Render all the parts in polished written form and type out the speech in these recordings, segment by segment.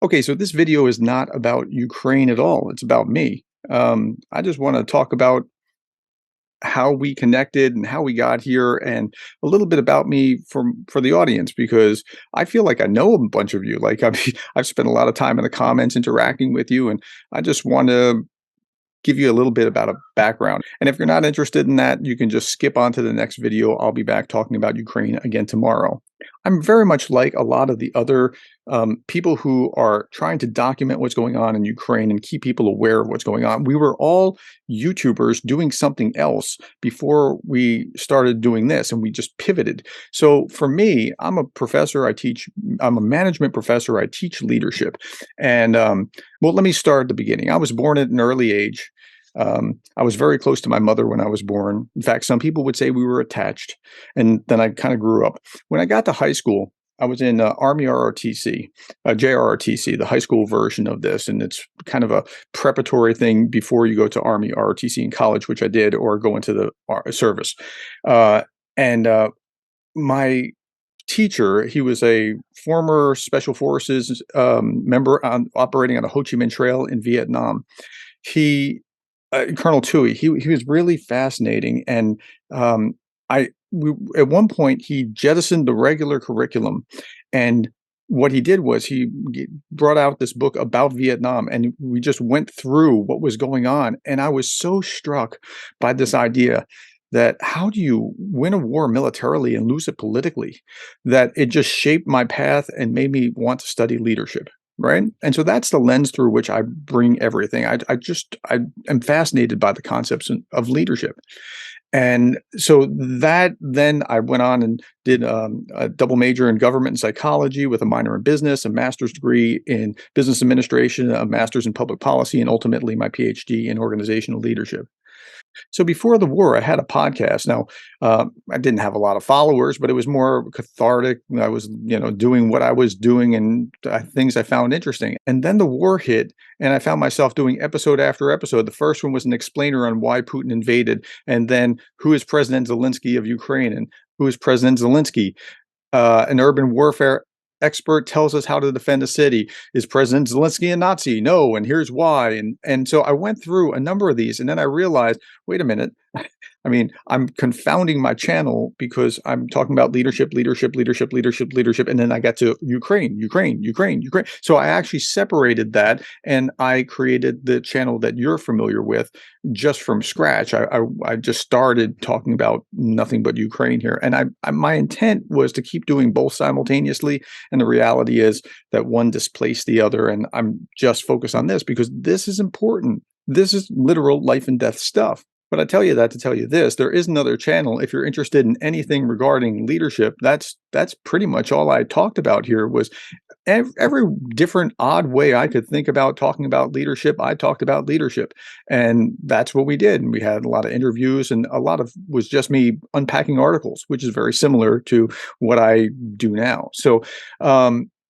Okay, so this video is not about Ukraine at all. It's about me. I just want to talk about how we connected and how we got here, and a little bit about me for the audience because I feel like I know a bunch of you. Like I've spent a lot of time in the comments interacting with you, and I just want to give you a little bit about a background. And if you're not interested in that, you can just skip on to the next video. I'll be back talking about Ukraine again tomorrow. I'm very much like a lot of the other people who are trying to document what's going on in Ukraine and keep people aware of what's going on. We were all YouTubers doing something else before we started doing this, and we just pivoted. So for me, I'm a professor. I'm a management professor. I teach leadership. And well, let me start at the beginning. I was born at an early age. I was very close to my mother when I was born. In fact, some people would say we were attached. And then I kind of grew up. When I got to high school, I was in Army ROTC, JROTC, the high school version of this. And it's kind of a preparatory thing before you go to Army ROTC in college, which I did, or go into the service. And my teacher, he was a former Special Forces member operating on the Ho Chi Minh Trail in Vietnam. He Colonel Tui, he was really fascinating, and I we, at one point he jettisoned the regular curriculum, and what he did was brought out this book about Vietnam, and we just went through what was going on, and I was so struck by this idea that how do you win a war militarily and lose it politically, that it just shaped my path and made me want to study leadership. Right. And so that's the lens through which I bring everything. I am fascinated by the concepts of leadership. And so that then I went on and did a double major in government and psychology with a minor in business, a master's degree in business administration, a master's in public policy, and ultimately my PhD in organizational leadership. So before the war, I had a podcast. Now, I didn't have a lot of followers, but it was more cathartic. I was, doing what I was doing and things I found interesting. And then the war hit, and I found myself doing episode after episode. The first one was an explainer on why Putin invaded, and then who is President Zelensky of Ukraine, and who is President Zelensky, an urban warfare expert tells us how to defend a city. Is President Zelensky a Nazi? No, and here's why. And so I went through a number of these, and then I realized, wait a minute. I mean, I'm confounding my channel because I'm talking about leadership, leadership, leadership, leadership, leadership, and then I got to Ukraine, Ukraine, Ukraine, Ukraine. So I actually separated that, and I created the channel that you're familiar with just from scratch. I just started talking about nothing but Ukraine here, and my intent was to keep doing both simultaneously. And the reality is that one displaced the other, and I'm just focused on this because this is important. This is literal life and death stuff. But I tell you that to tell you this, there is another channel. If you're interested in anything regarding leadership, that's pretty much all I talked about here was every different odd way I could think about talking about leadership. I talked about leadership, and that's what we did. And we had a lot of interviews, and a lot of was just me unpacking articles, which is very similar to what I do now. So,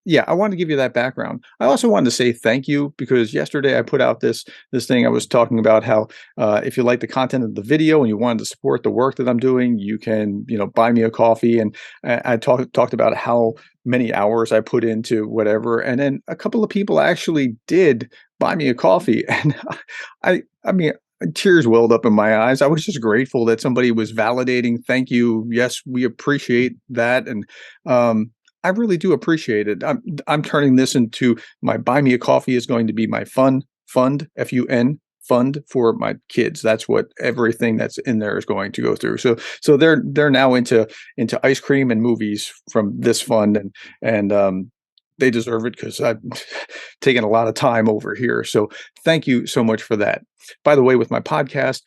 yeah, I wanted to give you that background. I also wanted to say thank you because yesterday I put out this thing. I was talking about how if you like the content of the video and you wanted to support the work that I'm doing, you can buy me a coffee. And I talked about how many hours I put into whatever, and then a couple of people actually did buy me a coffee, and I mean. Tears welled up in my eyes. I was just grateful that somebody was validating. Thank you. Yes, we appreciate that, and I really do appreciate it. I'm turning this into my buy me a coffee is going to be my fund, FUN fund for my kids. That's what everything that's in there is going to go through. So they're now into ice cream and movies from this fund, and they deserve it because I've taken a lot of time over here. So thank you so much for that. By the way, with my podcast,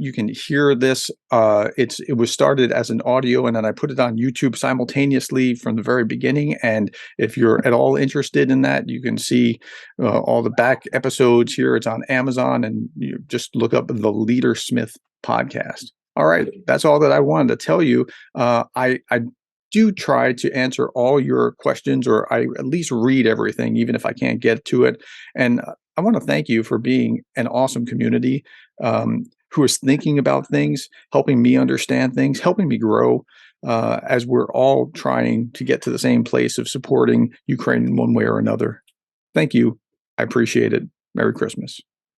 you can hear this. It was started as an audio, and then I put it on YouTube simultaneously from the very beginning. And if you're at all interested in that, you can see all the back episodes here. It's on Amazon, and you just look up the Leader Smith podcast. All right, that's all that I wanted to tell you. I do try to answer all your questions, or I at least read everything, even if I can't get to it. And I want to thank you for being an awesome community who is thinking about things, helping me understand things, helping me grow as we're all trying to get to the same place of supporting Ukraine in one way or another. Thank you. I appreciate it. Merry Christmas.